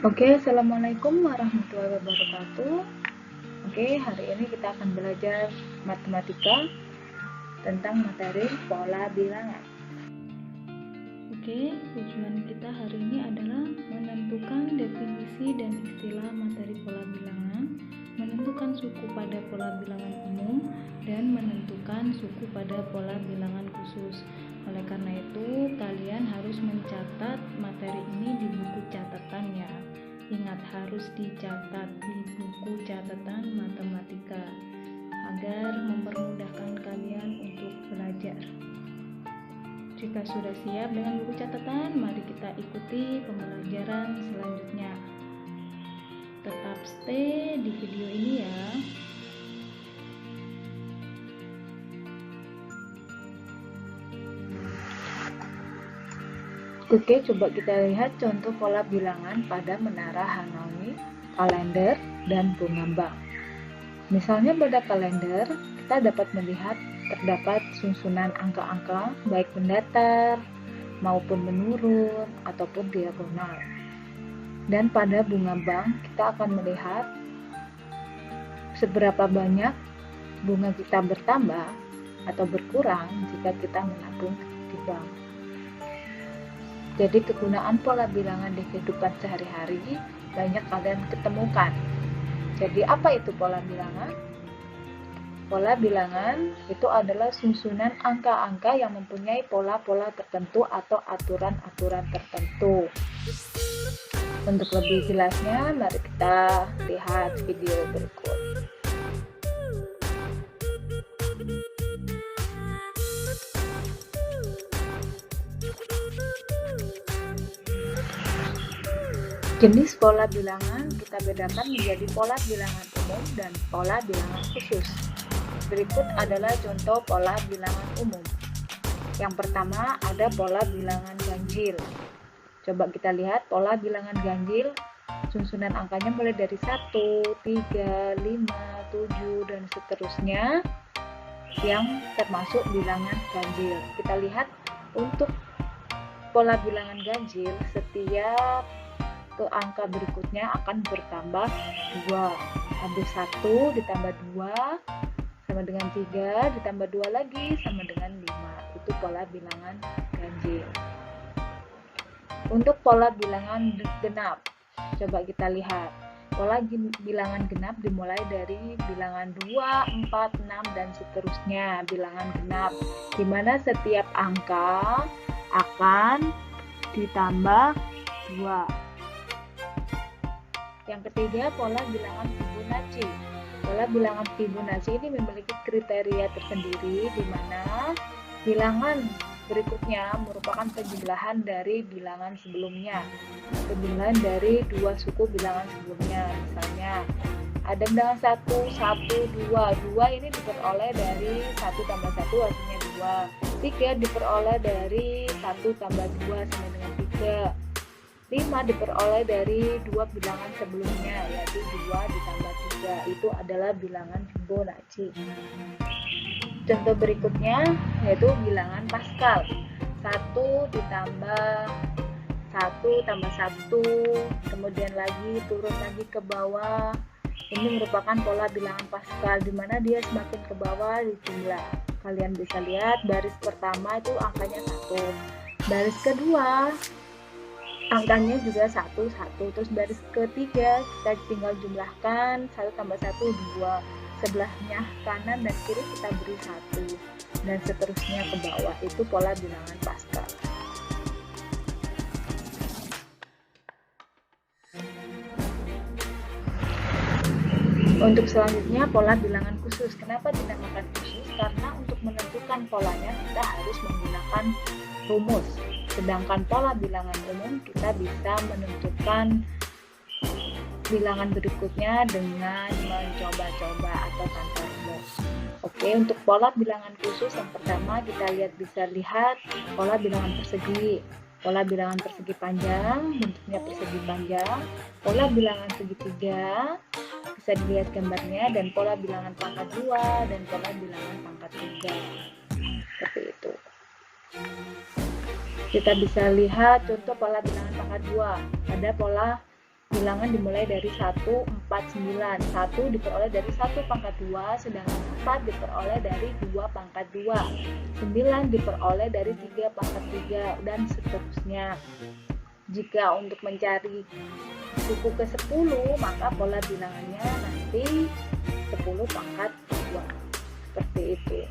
Oke, Assalamualaikum warahmatullahi wabarakatuh. Oke, hari ini kita akan belajar matematika tentang materi pola bilangan. Oke, tujuan kita hari ini adalah menentukan definisi dan istilah materi pola bilangan, menentukan suku pada pola bilangan umum, dan menentukan suku pada pola bilangan khusus. Oleh karena itu, kalian harus mencatat materi ini di buku catatan ya. Ingat, harus dicatat di buku catatan matematika agar mempermudahkan kalian untuk belajar. Jika sudah siap dengan buku catatan, mari kita ikuti pembelajaran selanjutnya. Tetap stay di video ini ya. Oke, coba kita lihat contoh pola bilangan pada menara Hanoi, kalender, dan bunga bank. Misalnya pada kalender, kita dapat melihat terdapat susunan angka-angka baik mendatar maupun menurun ataupun diagonal. Dan pada bunga bank, kita akan melihat seberapa banyak bunga kita bertambah atau berkurang jika kita menabung di bank. Jadi kegunaan pola bilangan di kehidupan sehari-hari banyak kalian ketemukan. Jadi apa itu pola bilangan? Pola bilangan itu adalah susunan angka-angka yang mempunyai pola-pola tertentu atau aturan-aturan tertentu. Untuk lebih jelasnya, mari kita lihat video berikut. Jenis pola bilangan kita bedakan menjadi pola bilangan umum dan pola bilangan khusus. Berikut adalah contoh pola bilangan umum. Yang pertama ada pola bilangan ganjil. Coba kita lihat pola bilangan ganjil, susunan angkanya mulai dari 1, 3, 5, 7, dan seterusnya yang termasuk bilangan ganjil. Kita lihat untuk pola bilangan ganjil, setiap angka berikutnya akan bertambah 2. Habis 1 ditambah 2 sama dengan 3, ditambah 2 lagi sama dengan 5. Itu pola bilangan ganjil. Untuk pola bilangan genap, coba kita lihat. Pola bilangan genap dimulai dari bilangan 2, 4, 6, dan seterusnya. Bilangan genap, di mana setiap angka akan ditambah 2. Yang ketiga, pola bilangan Fibonacci. Pola bilangan Fibonacci ini memiliki kriteria tersendiri di mana bilangan berikutnya merupakan penjumlahan dari bilangan sebelumnya. Penjumlahan dari dua suku bilangan sebelumnya. Misalnya, ada bilangan 1, 1, 2. 2 ini diperoleh dari 1 tambah 1 hasilnya 2. 3 diperoleh dari 1 tambah 2 sama dengan 3. 5 diperoleh dari dua bilangan sebelumnya, yaitu 2 ditambah 3. Itu adalah bilangan Fibonacci. Contoh berikutnya yaitu bilangan Pascal. 1 ditambah 1 tambah 1, kemudian lagi turun lagi ke bawah. Ini merupakan pola bilangan Pascal, di mana dia semakin ke bawah dijumlah. Kalian bisa lihat baris pertama itu angkanya 1. Baris kedua angkanya juga 1, 1. Terus baris ketiga kita tinggal jumlahkan 1 tambah 1, 2. Sebelahnya kanan dan kiri kita beri 1. Dan seterusnya ke bawah. Itu pola bilangan Pascal. Untuk selanjutnya pola bilangan khusus. Kenapa dinamakan khusus? Karena untuk menentukan polanya kita harus menggunakan rumus. Sedangkan pola bilangan umum kita bisa menentukan bilangan berikutnya dengan mencoba-coba atau tanpa rumus. Oke, untuk pola bilangan khusus yang pertama kita bisa lihat pola bilangan persegi. Pola bilangan persegi panjang, bentuknya persegi panjang. Pola bilangan segitiga, bisa dilihat gambarnya, dan pola bilangan pangkat 2 dan pola bilangan pangkat 3. Seperti itu. Kita bisa lihat contoh pola bilangan pangkat 2. Ada pola bilangan dimulai dari 1, 4, 9. 1 diperoleh dari 1 pangkat 2, sedangkan 4 diperoleh dari 2 pangkat 2. 9 diperoleh dari 3 pangkat 3, dan seterusnya. Jika untuk mencari suku ke-10, maka pola bilangannya nanti 10 pangkat 2. Seperti itu.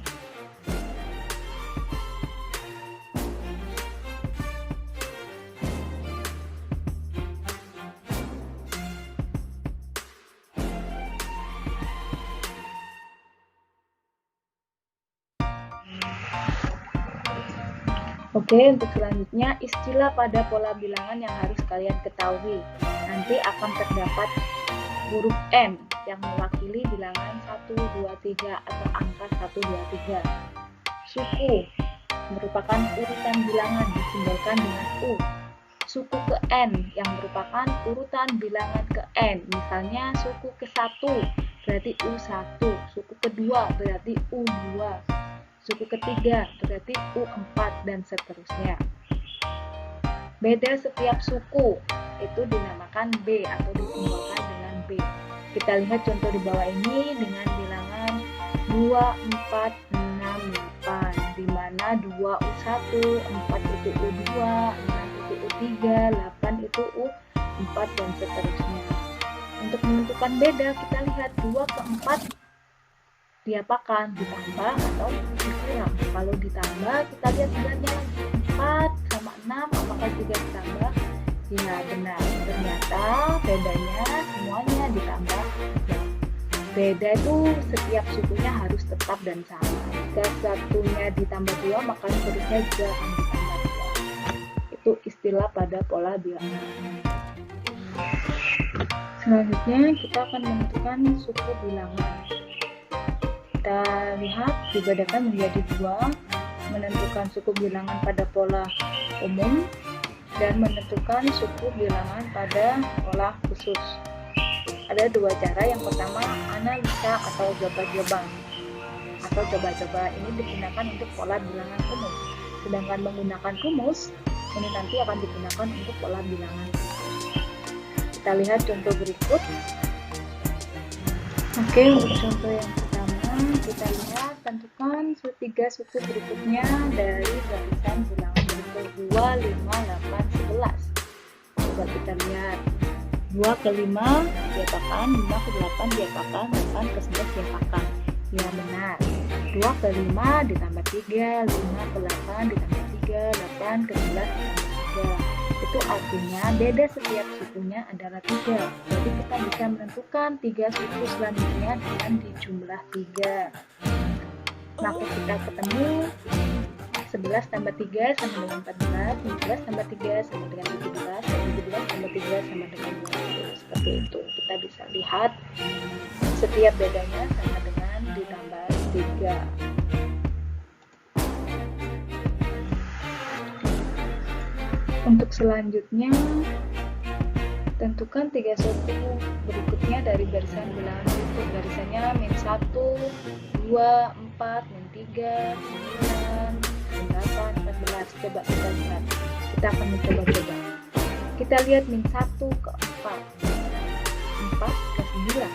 Oke, untuk selanjutnya istilah pada pola bilangan yang harus kalian ketahui. Nanti akan terdapat huruf N yang mewakili bilangan 1, 2, 3 atau angka 1, 2, 3. Suku merupakan urutan bilangan disimbolkan dengan U. Suku ke N yang merupakan urutan bilangan ke N. Misalnya suku ke-1 berarti U1, suku kedua berarti U2. Suku ketiga berarti U4, dan seterusnya. Beda setiap suku itu dinamakan B atau disimbolkan dengan B. Kita lihat contoh di bawah ini dengan bilangan 2, 4, 6, 8, di mana 2 U1, 4 itu U2, 6 itu U3, 8 itu U4, dan seterusnya. Untuk menentukan beda, kita lihat 2 ke 4 diapakan, ditambah atau dikurang. Kalau ditambah, kita lihat sebenarnya 4 sama 6 apakah juga ditambah? Ya benar, ternyata bedanya semuanya ditambah. Beda itu setiap sukunya harus tetap dan sama. Jika satunya ditambah 2, maka seterusnya juga akan ditambah 2. Itu istilah pada pola bilangan. Selanjutnya kita akan menentukan suku bilangan. Kita lihat dibedakan menjadi 2, menentukan suku bilangan pada pola umum dan menentukan suku bilangan pada pola khusus. Ada 2 cara. Yang pertama, analisa atau coba-coba. Atau coba-coba ini digunakan untuk pola bilangan umum. Sedangkan menggunakan rumus ini nanti akan digunakan untuk pola bilangan khusus. Kita lihat contoh berikut. Oke, untuk contoh yang kita lihat, tentukan 3 suku berikutnya dari barisan bilangan berikut 2, 5, 8, 11. Coba kita lihat 2 ke 5 diapakan, 5 ke 8 diapakan, 8 ke 11 diapakan. Ya benar, 2 ke 5 ditambah 3, 5 ke 8 ditambah 3, 8 ke 11 ditambah 3. Itu artinya beda setiap sukunya adalah 3. Jadi kita bisa menentukan 3 suku selanjutnya dengan dijumlah 3. Maka kita ketemu 11 tambah 3 sama dengan 14, 14 tambah 3 sama dengan 17, 17 tambah 3 sama dengan 20. Seperti itu. Kita bisa lihat setiap bedanya sama dengan ditambah 3. Untuk selanjutnya, tentukan 3 suku berikutnya dari barisan bilangan berikut. Barisannya min 1, 2, 4, min 3, 9, min 8, 14. Coba kita lihat. Kita akan mencoba-coba. Kita lihat min 1 ke 4, 4 ke 9,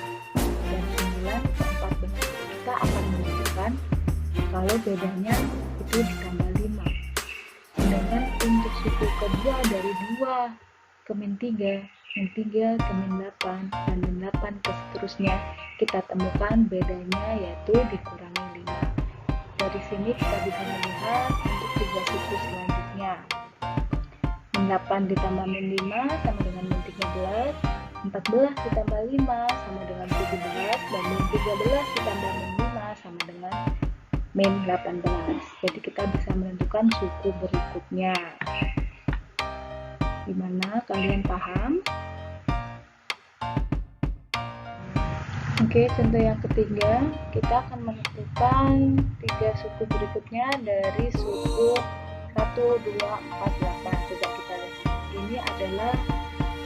dan 9 ke 14. Kita akan menentukan kalau bedanya itu ditambah 5. Sedangkan untuk suku kedua dari 2 ke min 3, min 3 ke min 8, dan min 8 ke seterusnya, kita temukan bedanya yaitu dikurangi 5. Dari sini kita bisa melihat untuk 3 suku selanjutnya. Min 8 ditambah min 5 sama dengan min 13, 14 ditambah 5 sama dengan 17, dan min 13 ditambah min 5 sama dengan min 18. Jadi kita bisa menentukan suku berikutnya. Gimana, kalian paham? Oke, contoh yang ketiga, kita akan menentukan 3 suku berikutnya dari suku 1, 2, 4, 8. Coba kita lihat. Ini adalah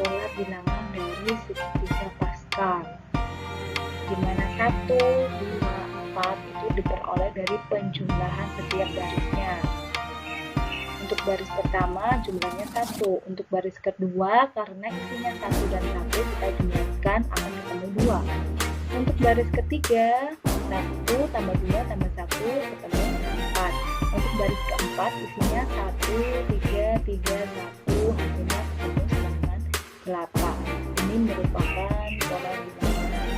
pola bilangan dari segitiga Pascal. Dimana 1, 2, 4 itu diperoleh dari penjumlahan setiap barisnya. Untuk baris pertama jumlahnya 1. Untuk baris kedua karena isinya 1 dan 1 kita jumlahkan akan ketemu 2. Untuk baris ketiga 1 tambah 2 tambah 1 ketemu 4. Untuk baris keempat isinya 1, 3, 3, 1 hasilnya ketemu dengan 8. Ini merupakan pola bilangan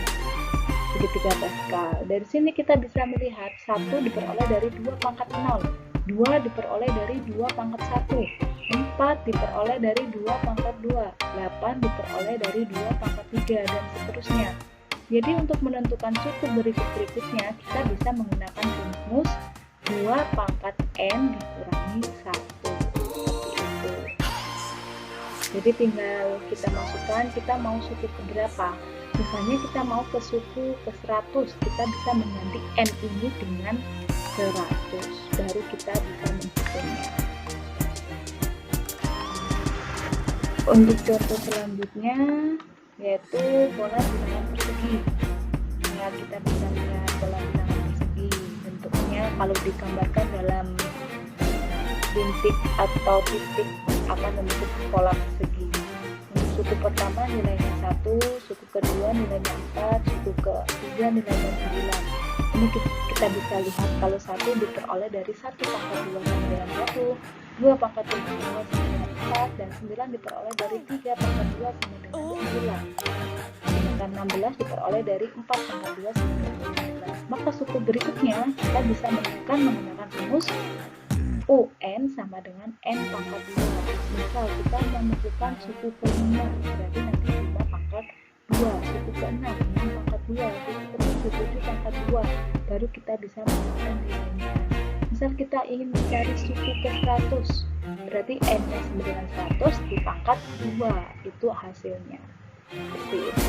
segitiga Pascal. Dari sini kita bisa melihat 1 diperoleh dari 2 pangkat 0, 2 diperoleh dari 2 pangkat 1, 4 diperoleh dari 2 pangkat 2, 8 diperoleh dari 2 pangkat 3, dan seterusnya. Jadi untuk menentukan suku berikutnya kita bisa menggunakan rumus 2 pangkat n dikurangi 1. Seperti itu. Jadi tinggal kita masukkan kita mau suku ke berapa. Misalnya kita mau ke suku ke 100, kita bisa mengganti n ini dengan 100, baru kita bisa menghitungnya. Untuk contoh selanjutnya yaitu pola bilangan persegi. Nah, kita bisa lihat pola bilangan persegi. Bentuknya kalau digambarkan dalam bintik atau titik akan membentuk pola persegi. Untuk suku pertama nilainya 1, suku kedua nilainya 4, suku ketiga nilainya 9. Ini kita bisa lihat kalau 1 diperoleh dari 1 pangkat 2 sama dengan 1, 2 pangkat 2 sama dengan 4, dan 9 diperoleh dari 3 pangkat 2 sama dengan 9. Sedangkan 16 diperoleh dari 4 pangkat 2 sama dengan 15. Maka suku berikutnya kita bisa menemukan menggunakan rumus UN sama dengan N pangkat 2. Misal kita menentukan suku ke-5, berarti nanti 5 pangkat 2, suku ke-6, 6 pangkat 2, suku ke-7, 7 pangkat 2, baru kita bisa menemukan nilainya. Misal kita ingin mencari suku ke-100, berarti N-nya sama dengan 100 dipangkat 2, itu hasilnya. Seperti itu.